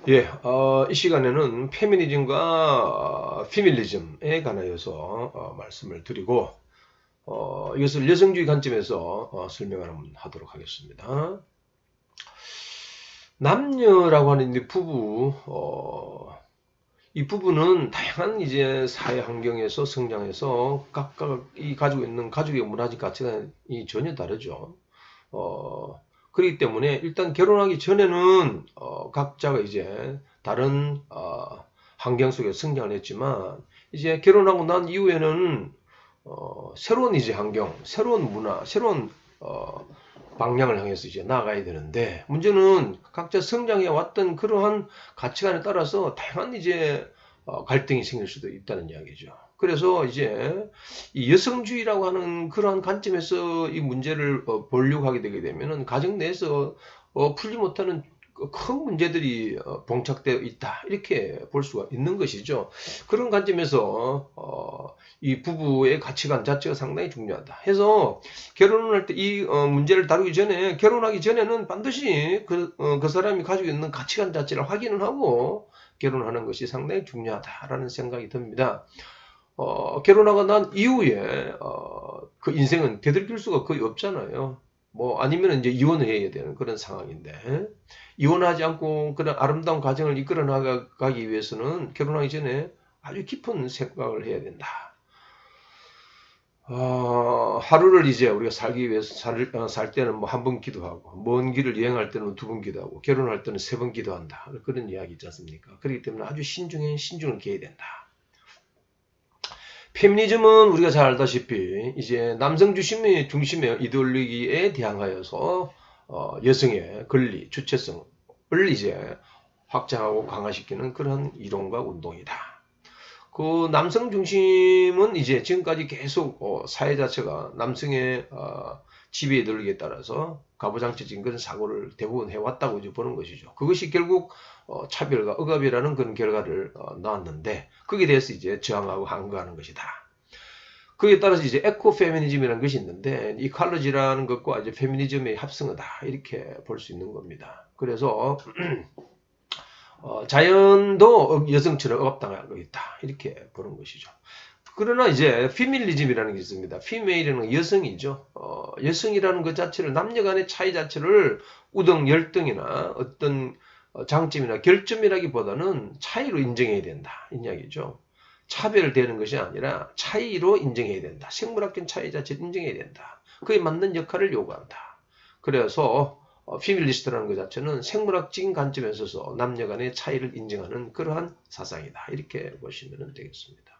예, 이 시간에는 페미니즘과 피밀리즘에 관하여서 말씀을 드리고, 이것을 여성주의 관점에서 설명을 한번 하도록 하겠습니다. 남녀라고 하는 이 부부, 이 부부는 다양한 이제 사회 환경에서 성장해서 각각 가지고 있는 가족의 문화적 가치관이 전혀 다르죠. 그렇기 때문에 일단 결혼하기 전에는 각자가 이제 다른 환경 속에 성장을 했지만 이제 결혼하고 난 이후에는 새로운 이제 환경, 새로운 문화, 새로운 방향을 향해서 이제 나아가야 되는데 문제는 각자 성장해 왔던 그러한 가치관에 따라서 다양한 이제 갈등이 생길 수도 있다는 이야기죠. 그래서 이제 이 여성주의라고 하는 그러한 관점에서 이 문제를 보려고 하게 되게 되면은 가정 내에서 풀지 못하는 큰 문제들이 봉착되어 있다 이렇게 볼 수가 있는 것이죠. 그런 관점에서 이 부부의 가치관 자체가 상당히 중요하다. 해서 결혼을 할 때 이 문제를 다루기 전에 결혼하기 전에는 반드시 그 사람이 가지고 있는 가치관 자체를 확인을 하고 결혼하는 것이 상당히 중요하다라는 생각이 듭니다. 결혼하고 난 이후에 그 인생은 되돌릴 수가 거의 없잖아요. 뭐 아니면 이제 이혼을 해야 되는 그런 상황인데 이혼하지 않고 그런 아름다운 가정을 이끌어 나가기 위해서는 결혼하기 전에 아주 깊은 생각을 해야 된다. 하루를 이제 우리가 살기 위해서 살 때는 뭐 한 번 기도하고, 먼 길을 여행할 때는 두 번 기도하고, 결혼할 때는 세 번 기도한다. 그런 이야기 있지 않습니까? 그렇기 때문에 아주 신중을 기해야 된다. 페미니즘은 우리가 잘 알다시피 이제 남성 중심의 이데올로기에 대항하여서 여성의 권리, 주체성을 이제 확장하고 강화시키는 그런 이론과 운동이다. 그 남성 중심은 이제 지금까지 계속 사회 자체가 남성의 지배에 들기에 따라서 가부장제적인 그런 사고를 대부분 해왔다고 이제 보는 것이죠. 그것이 결국 차별과 억압이라는 그런 결과를 낳았는데 거기에 대해서 이제 저항하고 항거하는 것이다. 거기에 따라서 이제 에코 페미니즘이라는 것이 있는데 이칼러지라는 것과 이제 페미니즘의 합성어다 이렇게 볼 수 있는 겁니다. 그래서 자연도 여성처럼 억압당하고 있다 이렇게 보는 것이죠. 그러나 이제 피밀리즘이라는 게 있습니다. 피메일은 여성이죠. 여성이라는 것 자체를 남녀 간의 차이 자체를 우등 열등이나 어떤 장점이나 결점이라기보다는 차이로 인정해야 된다 이 이야기죠. 차별되는 것이 아니라 차이로 인정해야 된다. 생물학적 차이 자체를 인정해야 된다. 그에 맞는 역할을 요구한다. 그래서 피밀리스트라는 것 자체는 생물학적인 관점에 있어서 남녀 간의 차이를 인정하는 그러한 사상이다. 이렇게 보시면 되겠습니다.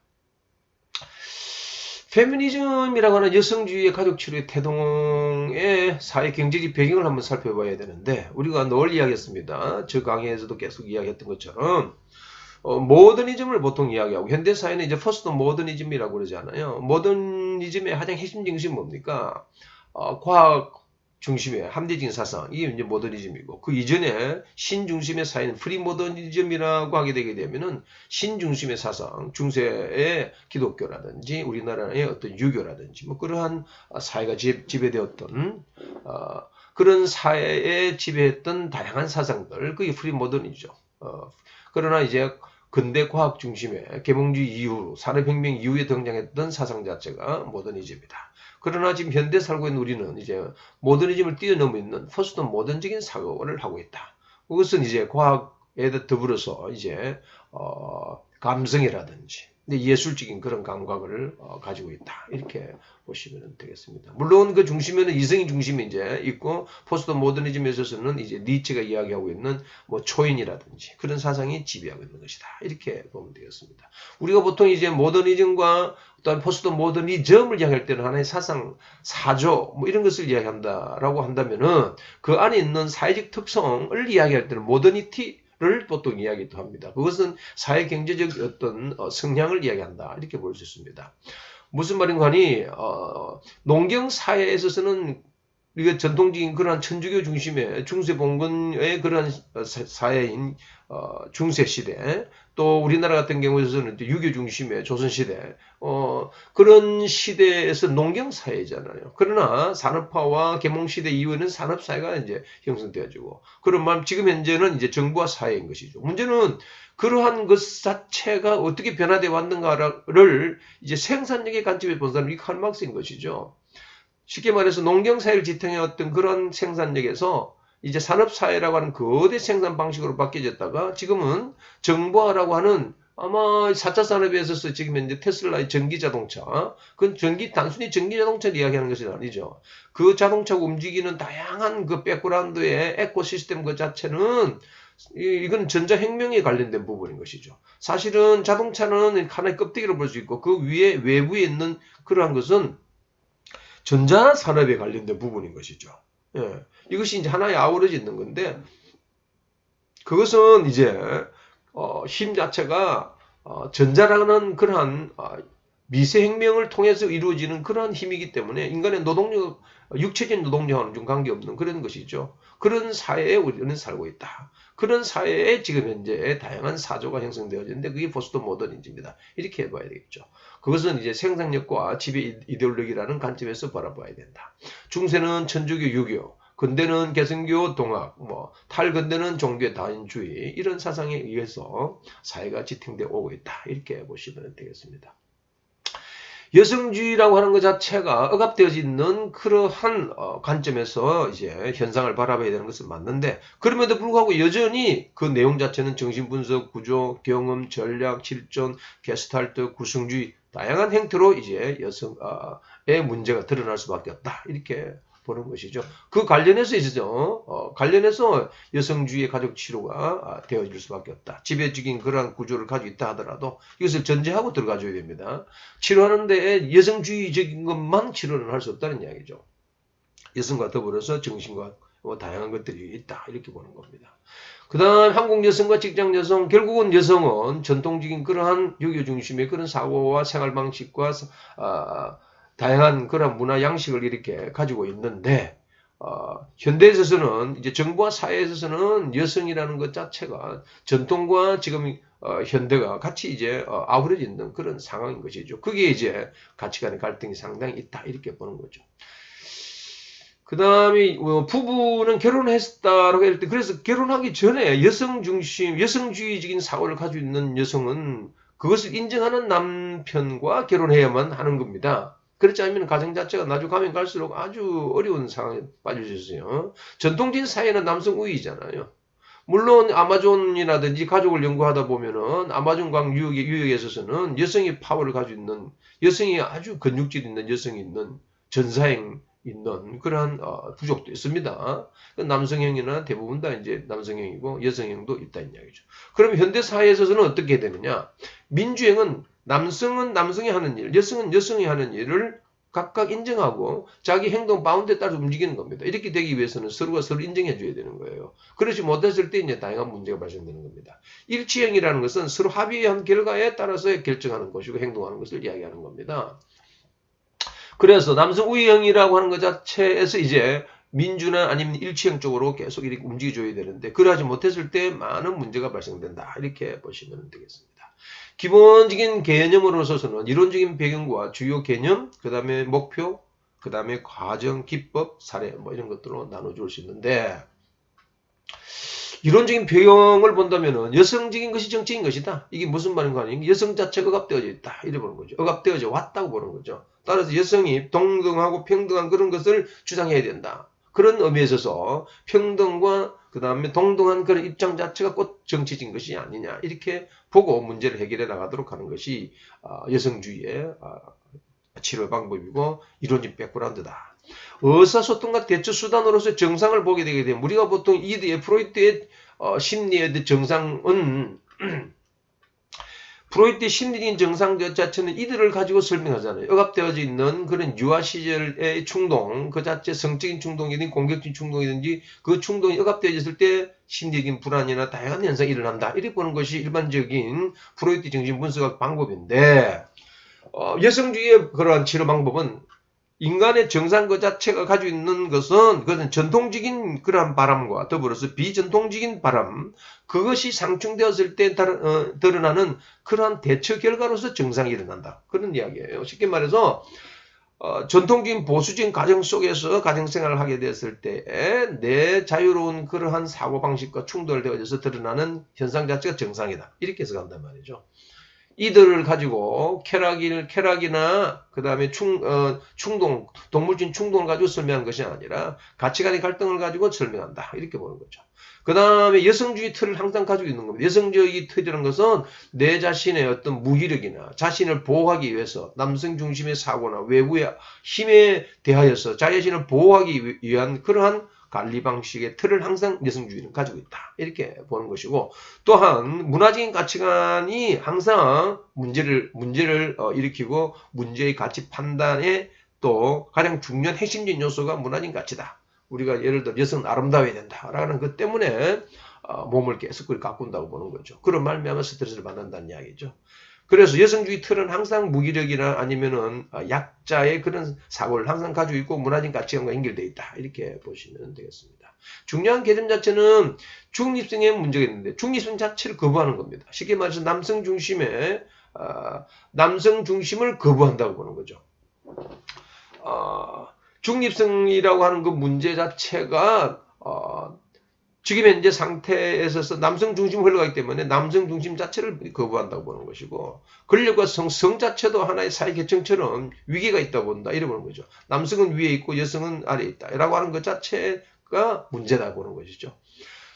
페미니즘이라고 하는 여성주의의 가족치료의 태동의 사회 경제적 배경을 한번 살펴봐야 되는데 우리가 늘 이야기했습니다. 저 강의에서도 계속 이야기했던 것처럼 모더니즘을 보통 이야기하고 현대사회는 이제 퍼스트 모더니즘이라고 그러잖아요. 모더니즘의 가장 핵심 정신이 뭡니까? 과학 중심의 합리적인 사상 이게 이제 모더니즘이고 그 이전에 신중심의 사회는 프리모더니즘이라고 하게 되게 되면은 신중심의 사상 중세의 기독교라든지 우리나라의 어떤 유교라든지 뭐 그러한 사회가 지배되었던 그런 사회에 지배했던 다양한 사상들 그게 프리모더니죠. 그러나 이제 근대 과학 중심의 계몽주의 이후 산업혁명 이후에 등장했던 사상 자체가 모더니즘이다. 그러나 지금 현대 살고 있는 우리는 이제 모더니즘을 뛰어넘어 있는 포스트 모던적인 사고를 하고 있다. 그것은 이제 과학에 더불어서 이제 감성이라든지 예술적인 그런 감각을 가지고 있다. 이렇게 보시면 되겠습니다. 물론 그 중심에는 이성이 중심이 이제 있고 포스트 모더니즘에 있어서는 이제 니체가 이야기하고 있는 뭐 초인이라든지 그런 사상이 지배하고 있는 것이다. 이렇게 보면 되겠습니다. 우리가 보통 이제 모더니즘과 또한 포스트 모더니즘을 이야기할 때는 하나의 사상, 사조 뭐 이런 것을 이야기한다라고 한다면은 그 안에 있는 사회적 특성을 이야기할 때는 모더니티를 보통 이야기도 합니다. 그것은 사회 경제적 어떤 성향을 이야기한다 이렇게 볼 수 있습니다. 무슨 말인가 하니 농경 사회에 있어서는 우리가 전통적인 그러한 천주교 중심의 중세봉건의 그러한 사회인 중세시대, 또 우리나라 같은 경우에서는 유교 중심의 조선시대, 그런 시대에서 농경사회잖아요. 그러나 산업화와 계몽시대 이후에는 산업사회가 이제 형성되어지고, 그런 말, 지금 현재는 이제 정부화 사회인 것이죠. 문제는 그러한 것 자체가 어떻게 변화되어 왔는가를 이제 생산력의 관점에 본 사람이 칼 막스인 것이죠. 쉽게 말해서 농경사회를 지탱해왔던 그런 생산력에서 이제 산업사회라고 하는 거대 생산 방식으로 바뀌어졌다가 지금은 정보화라고 하는 아마 4차 산업에 있어서 지금 현재 테슬라의 전기자동차, 그건 단순히 전기자동차를 이야기하는 것이 아니죠. 그 자동차가 움직이는 다양한 그 백그라운드의 에코시스템 그 자체는 이건 전자혁명에 관련된 부분인 것이죠. 사실은 자동차는 하나의 껍데기로 볼 수 있고 그 위에 외부에 있는 그러한 것은 전자산업에 관련된 부분인 것이죠. 예. 이것이 이제 하나의 아우러져 있는 건데, 그것은 이제, 힘 자체가, 전자라는 그러한, 미세혁명을 통해서 이루어지는 그러한 힘이기 때문에 인간의 노동력, 육체적인 노동력과는 좀 관계없는 그런 것이죠. 그런 사회에 우리는 살고 있다. 그런 사회에 지금 현재 다양한 사조가 형성되어지는데 그게 포스트 모더니즘입니다. 이렇게 해봐야 되겠죠. 그것은 이제 생산력과 지배 이데올로기라는 관점에서 바라봐야 된다. 중세는 천주교 유교, 근대는 개성교 동학, 탈근대는 종교의 다인주의, 이런 사상에 의해서 사회가 지탱되어 오고 있다. 이렇게 보시면 되겠습니다. 여성주의라고 하는 것 자체가 억압되어져 있는 그러한 관점에서 이제 현상을 바라봐야 되는 것은 맞는데, 그럼에도 불구하고 여전히 그 내용 자체는 정신분석, 구조, 경험, 전략, 실존, 게스탈트, 구성주의, 다양한 형태로 이제 여성의 문제가 드러날 수밖에 없다. 이렇게 보는 것이죠. 그 관련해서 있어서 관련해서 여성주의의 가족 치료가 되어질 수밖에 없다. 지배적인 그러한 구조를 가지고 있다 하더라도 이것을 전제하고 들어가줘야 됩니다. 치료하는데 여성주의적인 것만 치료는 할 수 없다는 이야기죠. 여성과 더불어서 정신과 다양한 것들이 있다. 이렇게 보는 겁니다. 그 다음 한국 여성과 직장 여성, 결국은 여성은 전통적인 그러한 유교 중심의 그런 사고와 생활 방식과 다양한 그런 문화 양식을 이렇게 가지고 있는데, 현대에 있어서는 이제 정부와 사회에 있어서는 여성이라는 것 자체가 전통과 지금 현대가 같이 이제 아우러져 있는 그런 상황인 것이죠. 그게 이제 가치관의 갈등이 상당히 있다. 이렇게 보는 거죠. 그 다음에 부부는 결혼했다라고 할 때, 그래서 결혼하기 전에 여성 중심, 여성주의적인 사고를 가지고 있는 여성은 그것을 인정하는 남편과 결혼해야만 하는 겁니다. 그렇지 않으면 가정 자체가 나중 가면 갈수록 아주 어려운 상황에 빠져있어요. 전통적인 사회는 남성 우위잖아요. 물론 아마존이라든지 가족을 연구하다 보면은 아마존 강 유역에 있어서는 여성이 파워를 가지고 있는, 여성이 아주 근육질 있는 여성이 있는, 전사행 있는 그러한 부족도 있습니다. 남성형이나 대부분 다 이제 남성형이고 여성형도 있다는 이야기죠. 그럼 현대 사회에 있어서는 어떻게 되느냐? 민주행은 남성은 남성이 하는 일, 여성은 여성이 하는 일을 각각 인정하고 자기 행동 바운드에 따라서 움직이는 겁니다. 이렇게 되기 위해서는 서로가 서로 인정해 줘야 되는 거예요. 그렇지 못했을 때 이제 다양한 문제가 발생되는 겁니다. 일치행이라는 것은 서로 합의한 결과에 따라서 결정하는 것이고 행동하는 것을 이야기하는 겁니다. 그래서 남성 우위형이라고 하는 것 자체에서 이제 민주나 아니면 일치형 쪽으로 계속 이렇게 움직여줘야 되는데, 그러하지 못했을 때 많은 문제가 발생된다. 이렇게 보시면 되겠습니다. 기본적인 개념으로서는 이론적인 배경과 주요 개념, 그 다음에 목표, 그 다음에 과정, 기법, 사례, 이런 것들로 나눠줄 수 있는데, 이론적인 배경을 본다면은 여성적인 것이 정치인 것이다. 이게 무슨 말인가 하니 여성 자체가 억압되어져 있다. 이래 보는 거죠. 억압되어져 왔다고 보는 거죠. 따라서 여성이 동등하고 평등한 그런 것을 주장해야 된다. 그런 의미에 있어서 평등과 그 다음에 동등한 그런 입장 자체가 꼭 정치적인 것이 아니냐. 이렇게 보고 문제를 해결해 나가도록 하는 것이 여성주의의 치료 방법이고 이론적 백그라운드다. 의사소통과 대처 수단으로서 정상을 보게 되게 되면 우리가 보통 프로이트의 심리의 정상은 프로이트의 심리적인 정상 자체는 이들을 가지고 설명하잖아요. 억압되어져 있는 그런 유아 시절의 충동, 그 자체 성적인 충동이든지 공격적인 충동이든지 그 충동이 억압되어졌을 때 심리적인 불안이나 다양한 현상이 일어난다. 이렇게 보는 것이 일반적인 프로이트 정신 분석학 방법인데, 여성주의의 그러한 치료 방법은 인간의 정상 그 자체가 가지고 있는 것은 그것은 전통적인 그러한 바람과 더불어서 비전통적인 바람, 그것이 상충되었을 때 드러나는 그러한 대처 결과로서 정상이 일어난다. 그런 이야기예요. 쉽게 말해서 전통적인 보수적인 가정 속에서 가정생활을 하게 됐을 때 내 자유로운 그러한 사고방식과 충돌되어져서 드러나는 현상 자체가 정상이다. 이렇게 해서 간단 말이죠. 이들을 가지고 쾌락이나 그 다음에 충동, 동물적인 충동을 가지고 설명한 것이 아니라 가치관의 갈등을 가지고 설명한다. 이렇게 보는 거죠. 그 다음에 여성주의 틀을 항상 가지고 있는 겁니다. 여성주의 틀이라는 것은 내 자신의 어떤 무기력이나 자신을 보호하기 위해서 남성 중심의 사고나 외부의 힘에 대하여서 자신을 보호하기 위한 그러한 관리 방식의 틀을 항상 여성주의는 가지고 있다. 이렇게 보는 것이고, 또한 문화적인 가치관이 항상 문제를 일으키고 문제의 가치 판단에 또 가장 중요한 핵심적인 요소가 문화적인 가치다. 우리가 예를 들어 여성은 아름다워야 된다라는 것 때문에 몸을 계속 가꾼다고 보는 거죠. 그런 말미암아 스트레스를 받는다는 이야기죠. 그래서 여성주의 틀은 항상 무기력이나 아니면은 약자의 그런 사고를 항상 가지고 있고 문화적인 가치관과 연결되어 있다. 이렇게 보시면 되겠습니다. 중요한 개념 자체는 중립성에 문제가 있는데 중립성 자체를 거부하는 겁니다. 쉽게 말해서 남성 중심을 거부한다고 보는 거죠. 중립성이라고 하는 그 문제 자체가 지금 현재 상태에 있어서 남성 중심 흘러가기 때문에 남성 중심 자체를 거부한다고 보는 것이고, 권력과 성 자체도 하나의 사회 계층처럼 위기가 있다고 본다. 이래 보는 거죠. 남성은 위에 있고 여성은 아래에 있다. 라고 하는 것 자체가 문제다 보는 것이죠.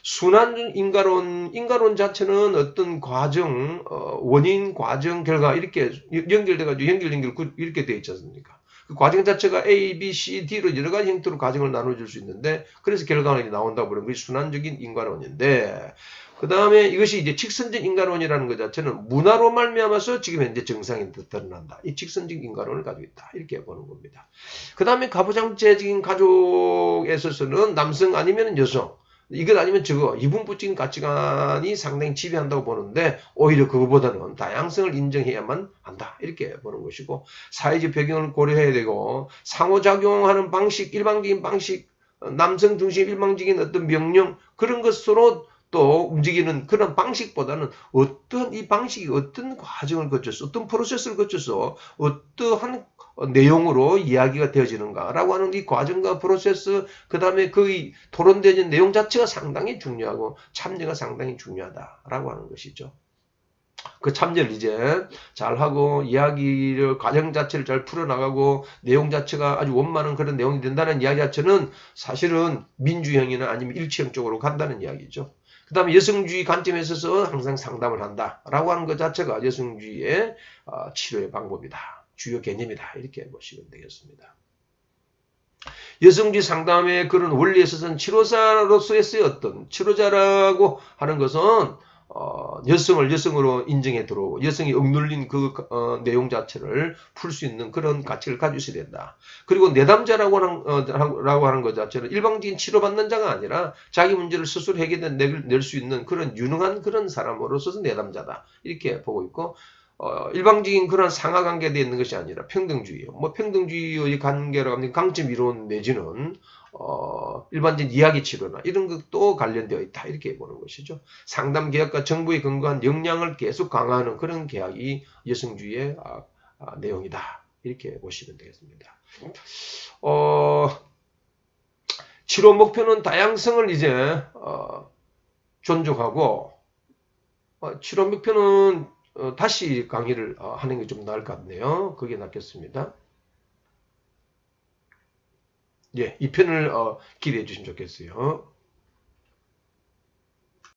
순환 인가론 자체는 어떤 과정, 원인, 과정, 결과 이렇게 연결돼가지고 연결 이렇게 되어 있지 않습니까? 그 과정 자체가 A, B, C, D로 여러 가지 형태로 과정을 나눠줄 수 있는데, 그래서 결과가 나온다고 그러는 것이 순환적인 인과론인데, 그 다음에 이것이 이제 직선적 인과론이라는 것 자체는 문화로 말미암아서 지금 현재 정상이 드러난다. 이 직선적 인과론을 가지고 있다. 이렇게 보는 겁니다. 그 다음에 가부장제적인 가족에 있어서는 남성 아니면 여성, 이것 아니면 저거, 이분법적인 가치관이 상당히 지배한다고 보는데, 오히려 그거보다는 다양성을 인정해야만 한다. 이렇게 보는 것이고, 사회적 배경을 고려해야 되고, 상호작용하는 방식, 일방적인 방식, 남성 중심 일방적인 어떤 명령, 그런 것으로 또 움직이는 그런 방식보다는 어떤 이 방식이 어떤 과정을 거쳐서, 어떤 프로세스를 거쳐서, 어떠한 내용으로 이야기가 되어지는가라고 하는 이 과정과 프로세스, 그 다음에 그 토론되는 내용 자체가 상당히 중요하고 참여가 상당히 중요하다라고 하는 것이죠. 그 참여를 이제 잘하고 이야기를 과정 자체를 잘 풀어나가고 내용 자체가 아주 원만한 그런 내용이 된다는 이야기 자체는 사실은 민주형이나 아니면 일치형 쪽으로 간다는 이야기죠. 그 다음에 여성주의 관점에 있어서 항상 상담을 한다라고 하는 것 자체가 여성주의의 치료의 방법이다. 주요 개념이다. 이렇게 보시면 되겠습니다. 여성주의 상담의 그런 원리에 있어서는 치료자로서의 어떤 치료자라고 하는 것은 여성을 여성으로 인정해 들어오고 여성이 억눌린 그 내용 자체를 풀 수 있는 그런 가치를 가지고 있어야 된다. 그리고 내담자라고 하는 것 자체는 일방적인 치료받는 자가 아니라 자기 문제를 스스로 해결낼 수 있는 그런 유능한 그런 사람으로서 내담자다. 이렇게 보고 있고, 일방적인 그런 상하관계에 있는 것이 아니라 평등주의, 평등주의의 관계라고 하면 강점 이론 내지는 일반적인 이야기 치료나 이런 것도 관련되어 있다. 이렇게 보는 것이죠. 상담 계약과 정부에 근거한 역량을 계속 강화하는 그런 계약이 여성주의의 내용이다. 이렇게 보시면 되겠습니다. 치료 목표는 다양성을 이제 존중하고, 치료 목표는 다시 강의를 하는 게 좀 나을 것 같네요. 그게 낫겠습니다. 예, 이 편을 기대해 주시면 좋겠어요.